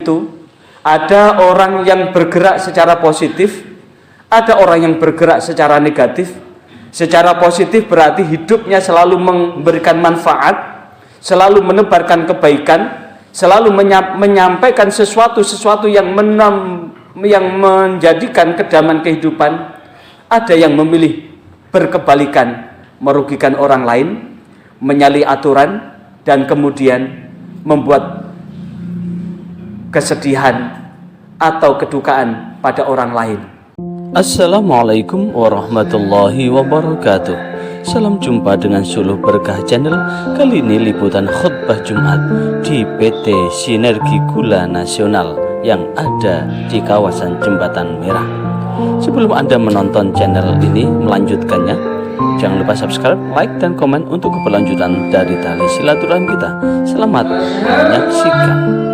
itu ada orang yang bergerak secara positif, ada orang yang bergerak secara negatif. Secara positif berarti hidupnya selalu memberikan manfaat, selalu menebarkan kebaikan, selalu menyampaikan sesuatu yang menjadikan kedamaian kehidupan. Ada yang memilih berkebalikan, merugikan orang lain, menyalahi aturan, dan kemudian membuat kesedihan atau kedukaan pada orang lain. Assalamualaikum warahmatullahi wabarakatuh. Salam jumpa dengan Suluh Berkah Channel. Kali ini liputan khutbah Jumat di PT Sinergi Gula Nasional yang ada di kawasan Jembatan Merah. Sebelum Anda menonton channel ini melanjutkannya, jangan lupa subscribe, like, dan komen untuk keberlanjutan dari tali silaturahmi kita. Selamat menyaksikan.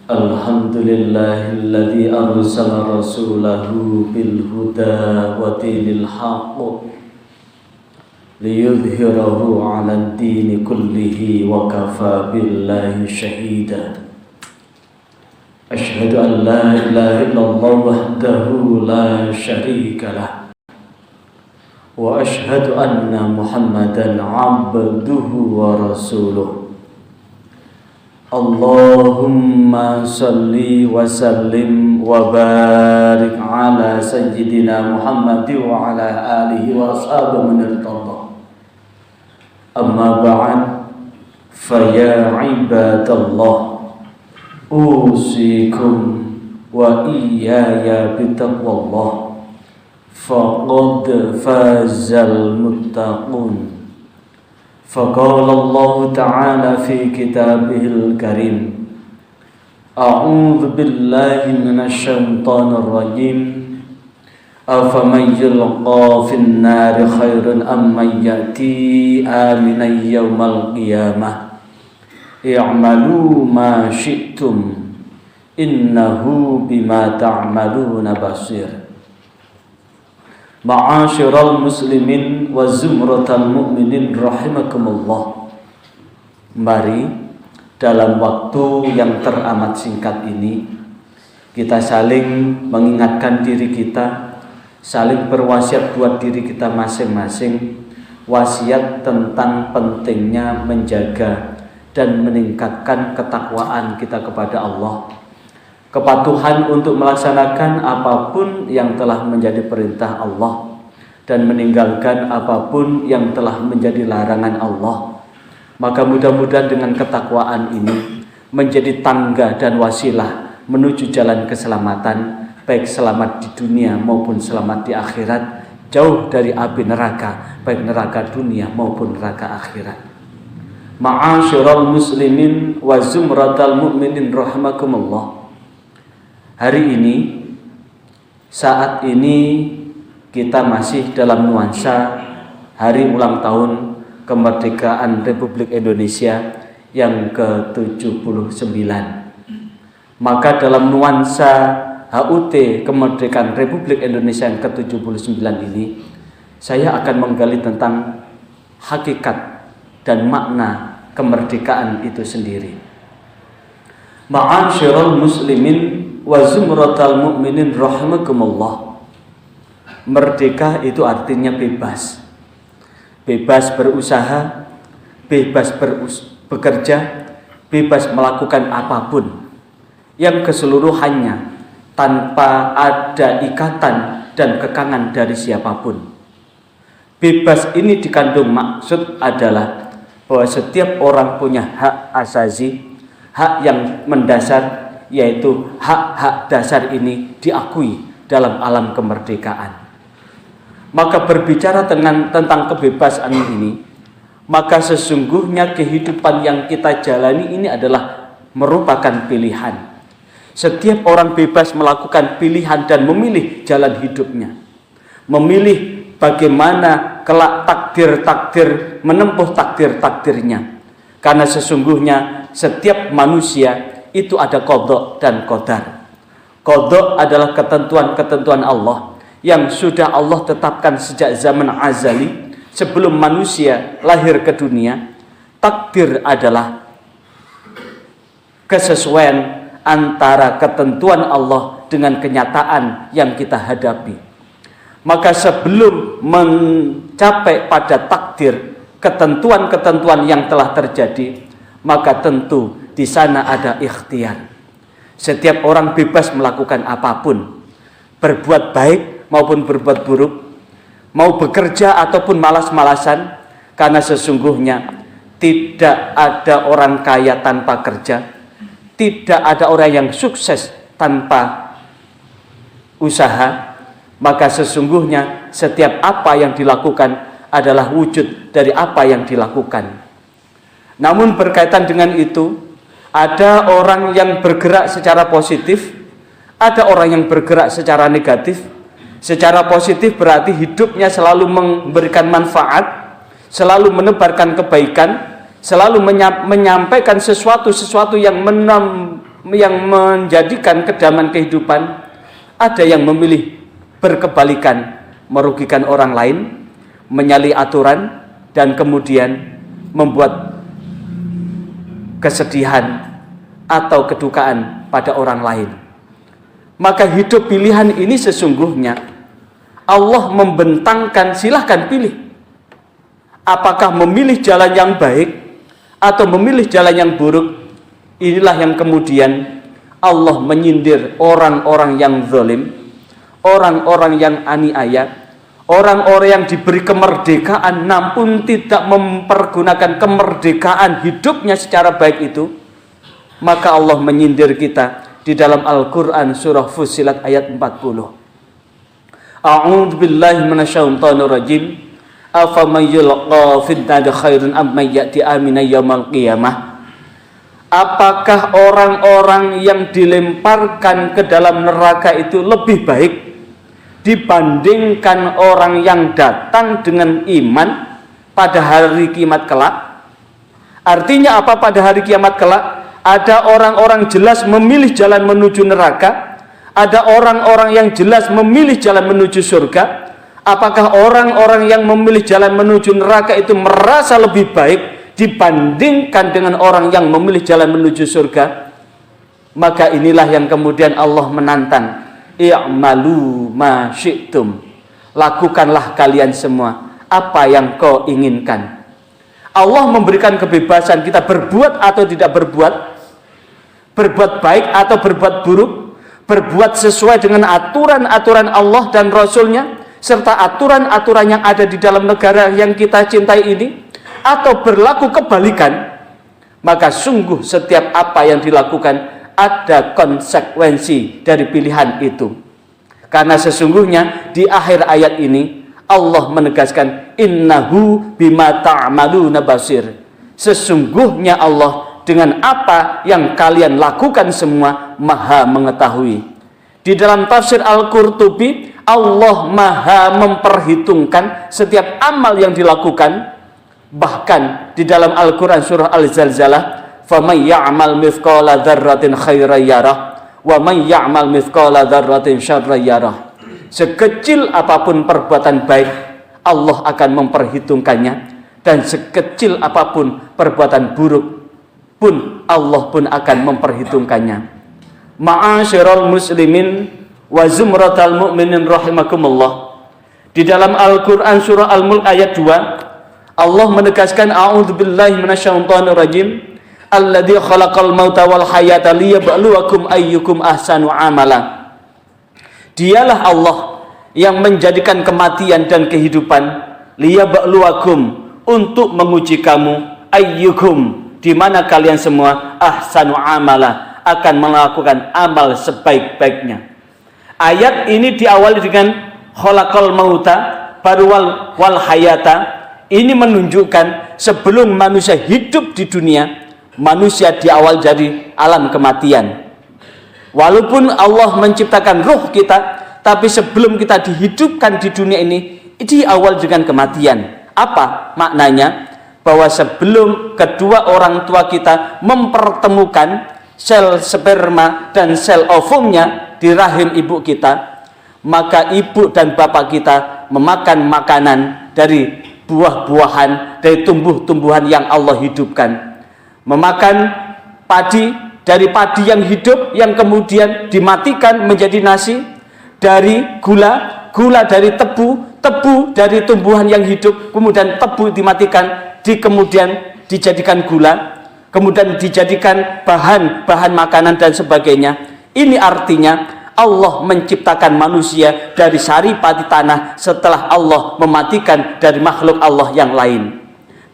Alhamdulillahilladzi arsala rasulahu bil huda wa dinil haqq liyudhhirahu 'alad dini kullihi wa kafa billahi shahida. Asyhadu an la ilaha illallah wahdahu la syarika lah wa asyhadu anna Muhammadan 'abduhu wa rasuluh. Allahumma salli wa sallim wa barik ala sayyidina Muhammad wa ala alihi wa ashabihi man irtada. Amma ba'd, fa ya ibadallah, usikum wa iyaya bitaqwallah, faqad fazal muttaqun. فقال الله تعالى في كتابه الكريم: أعوذ بالله من الشيطان الرجيم أفمن يلقى في النار خير أم من يأتي آمنا يوم القيامة اعملوا ما شئتم إنه بما تعملون بصير. Ma'asyiral muslimin wa zumratal mu'minin rahimakumullah. Mari dalam waktu yang teramat singkat ini kita saling mengingatkan diri kita, saling berwasiat buat diri kita masing-masing, wasiat tentang pentingnya menjaga dan meningkatkan ketakwaan kita kepada Allah, kepatuhan untuk melaksanakan apapun yang telah menjadi perintah Allah dan meninggalkan apapun yang telah menjadi larangan Allah. Maka mudah-mudahan dengan ketakwaan ini menjadi tangga dan wasilah menuju jalan keselamatan, baik selamat di dunia maupun selamat di akhirat, jauh dari api neraka, baik neraka dunia maupun neraka akhirat. Ma'asyiral muslimin wa zumratal mu'minin rahimakumullah. Hari ini, saat ini kita masih dalam nuansa hari ulang tahun kemerdekaan Republik Indonesia yang ke-79. Maka dalam nuansa HUT kemerdekaan Republik Indonesia yang ke-79 ini, saya akan menggali tentang hakikat dan makna kemerdekaan itu sendiri. Ma'asyiral muslimin wa zumratal mu'minin rahimakumullah. Merdeka itu artinya bebas. Bebas berusaha, bebas bekerja, bebas melakukan apapun yang keseluruhannya tanpa ada ikatan dan kekangan dari siapapun. Bebas ini dikandung maksud adalah bahwa setiap orang punya hak asasi, hak yang mendasar, yaitu hak-hak dasar ini diakui dalam alam kemerdekaan. Maka berbicara tentang kebebasan ini, maka sesungguhnya kehidupan yang kita jalani ini adalah merupakan pilihan. Setiap orang bebas melakukan pilihan dan memilih jalan hidupnya. memilih bagaimana kelak takdir-takdir, menempuh takdir-takdirnya. Karena sesungguhnya setiap manusia itu ada qadha dan qadar. Qadha adalah ketentuan-ketentuan Allah yang sudah Allah tetapkan sejak zaman azali sebelum manusia lahir ke dunia. Takdir adalah kesesuaian antara ketentuan Allah dengan kenyataan yang kita hadapi. Maka sebelum mencapai pada takdir, ketentuan-ketentuan yang telah terjadi, maka tentu di sana ada ikhtiar. Setiap orang bebas melakukan apapun, berbuat baik maupun berbuat buruk, mau bekerja ataupun malas-malasan, karena sesungguhnya tidak ada orang kaya tanpa kerja, tidak ada orang yang sukses tanpa usaha. Maka sesungguhnya setiap apa yang dilakukan adalah wujud dari apa yang dilakukan. Namun berkaitan dengan itu, ada orang yang bergerak secara positif, ada orang yang bergerak secara negatif. Secara positif berarti hidupnya selalu memberikan manfaat, selalu menebarkan kebaikan, selalu menyampaikan sesuatu yang menjadikan kedamaian kehidupan. Ada yang memilih berkebalikan, merugikan orang lain, menyalahi aturan, dan kemudian membuat kesedihan atau kedukaan pada orang lain. Maka hidup pilihan ini sesungguhnya Allah membentangkan, silahkan pilih. Apakah memilih jalan yang baik atau memilih jalan yang buruk? Inilah yang kemudian Allah menyindir orang-orang yang zalim, orang-orang yang aniaya, orang-orang yang diberi kemerdekaan namun tidak mempergunakan kemerdekaan hidupnya secara baik itu. Maka Allah menyindir kita di dalam Al-Quran surah Fussilat ayat 40. A'udzu billahi minasyaitonir rajim. Afaman yulqa fid nari khairun amman ya'ti aminan yaumal qiyamah. Apakah orang-orang yang dilemparkan ke dalam neraka itu lebih baik dibandingkan orang yang datang dengan iman pada hari kiamat kelak? Artinya apa pada hari kiamat kelak? Ada orang-orang jelas memilih jalan menuju neraka, ada orang-orang yang jelas memilih jalan menuju surga. Apakah orang-orang yang memilih jalan menuju neraka itu merasa lebih baik dibandingkan dengan orang yang memilih jalan menuju surga? Maka inilah yang kemudian Allah menantang, i'malu ma syi'tum, lakukanlah kalian semua apa yang kau inginkan. Allah memberikan kebebasan kita berbuat atau tidak berbuat, berbuat baik atau berbuat buruk, berbuat sesuai dengan aturan-aturan Allah dan Rasulnya, serta aturan-aturan yang ada di dalam negara yang kita cintai ini, atau berlaku kebalikan. Maka sungguh setiap apa yang dilakukan ada konsekuensi dari pilihan itu. Karena sesungguhnya di akhir ayat ini Allah menegaskan, innahu bima ta'maluna basir. Sesungguhnya Allah dengan apa yang kalian lakukan semua maha mengetahui. Di dalam tafsir Al-Qurtubi, Allah maha memperhitungkan setiap amal yang dilakukan. Bahkan di dalam Al-Quran surah Al-Zalzalah, faman ya'mal mithqala dzarratin khairan yarah wa man ya'mal mithqala dzarratin syarran yarah. Sekecil apapun perbuatan baik, Allah akan memperhitungkannya, dan sekecil apapun perbuatan buruk pun Allah pun akan memperhitungkannya. Ma'asyiral muslimin wa zumratal mu'minin rahimakumullah. Di dalam Al-Quran surah Al-Mulk ayat 2, Allah menegaskan, a'udzubillahi minasyaitonir rajim, alladzi khalaqal mauta wal hayata liyabluwakum ayyukum ahsanu amala. Dialah Allah yang menjadikan kematian dan kehidupan, liyabluwakum, untuk menguji kamu, ayyukum, di mana kalian semua ahsanu amala, akan melakukan amal sebaik-baiknya. Ayat ini diawali dengan khalaqal mauta baru wal hayata. Ini menunjukkan sebelum manusia hidup di dunia, manusia di awal jadi alam kematian. Walaupun Allah menciptakan ruh kita tapi sebelum kita dihidupkan di dunia ini, diawal dengan kematian. Apa maknanya? Bahwa sebelum kedua orang tua kita mempertemukan sel sperma dan sel ovumnya di rahim ibu kita, maka ibu dan bapak kita memakan makanan dari buah-buahan, dari tumbuh-tumbuhan yang Allah hidupkan, memakan padi dari padi yang hidup yang kemudian dimatikan menjadi nasi, dari gula dari tebu dari tumbuhan yang hidup, kemudian tebu dimatikan, kemudian dijadikan gula, kemudian dijadikan bahan makanan dan sebagainya. Ini artinya Allah menciptakan manusia dari saripati tanah setelah Allah mematikan dari makhluk Allah yang lain.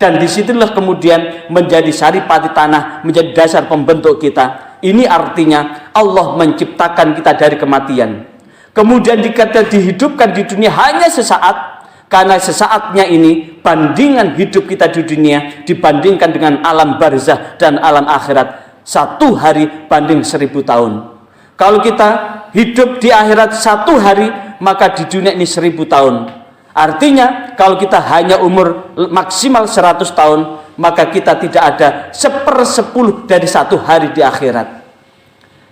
Dan disitulah kemudian menjadi saripati tanah, menjadi dasar pembentuk kita. Ini artinya Allah menciptakan kita dari kematian. Kemudian kita dihidupkan di dunia hanya sesaat, karena sesaatnya ini bandingan hidup kita di dunia dibandingkan dengan alam barzah dan alam akhirat, 1 hari banding 1000 tahun. Kalau kita hidup di akhirat 1 hari, maka di dunia ini 1000 tahun. Artinya kalau kita hanya umur maksimal 100 tahun, maka kita tidak ada 1/10 dari 1 hari di akhirat.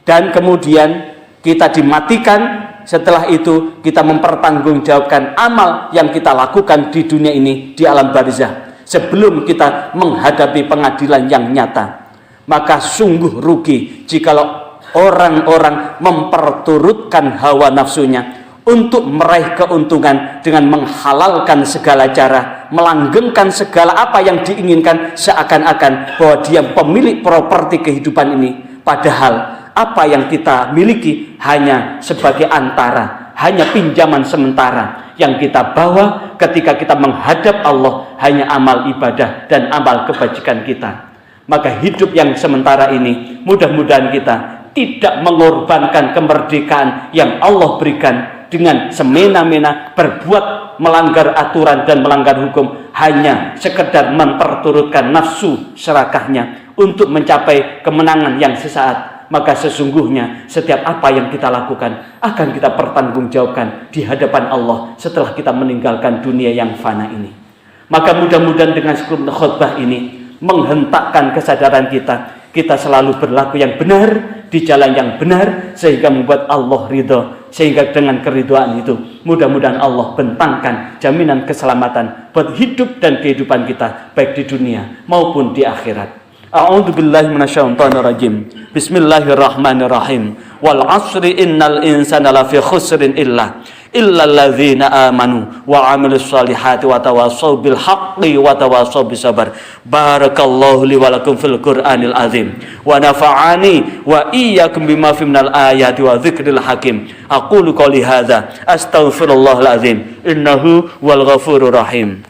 Dan kemudian kita dimatikan. Setelah itu kita mempertanggungjawabkan amal yang kita lakukan di dunia ini, di alam barzah, sebelum kita menghadapi pengadilan yang nyata. Maka sungguh rugi jikalau orang-orang memperturutkan hawa nafsunya untuk meraih keuntungan dengan menghalalkan segala cara, melanggengkan segala apa yang diinginkan, seakan-akan bahwa dia pemilik properti kehidupan ini. Padahal apa yang kita miliki hanya sebagai antara, hanya pinjaman sementara. Yang kita bawa ketika kita menghadap Allah hanya amal ibadah dan amal kebajikan kita. Maka hidup yang sementara ini, mudah-mudahan kita tidak mengorbankan kemerdekaan yang Allah berikan dengan semena-mena berbuat melanggar aturan dan melanggar hukum, hanya sekedar memperturutkan nafsu serakahnya untuk mencapai kemenangan yang sesaat. Maka sesungguhnya setiap apa yang kita lakukan akan kita pertanggungjawabkan di hadapan Allah setelah kita meninggalkan dunia yang fana ini. Maka mudah-mudahan dengan khutbah ini menghentakkan kesadaran kita selalu berlaku yang benar, di jalan yang benar, sehingga membuat Allah ridho. Sehingga dengan keridhaan itu mudah-mudahan Allah bentangkan jaminan keselamatan buat hidup dan kehidupan kita, baik di dunia maupun di akhirat. A'udzu billahi minasyaitonir rajim. Bismillahirrahmanirrahim. Wal 'asri innal insana lafi khusrin illa alladzina amanu wa 'amilus solihati wa tawassaw bil haqqi wa tawassaw bis sabr. Barakallahu li wa lakum fil Qur'anil azim wa nafa'ani wa iyyakum bima fi minal ayati wa dzikril hakim. Aqulu qouli hadza astaghfirullahal azim innahu wal ghafurur rahim.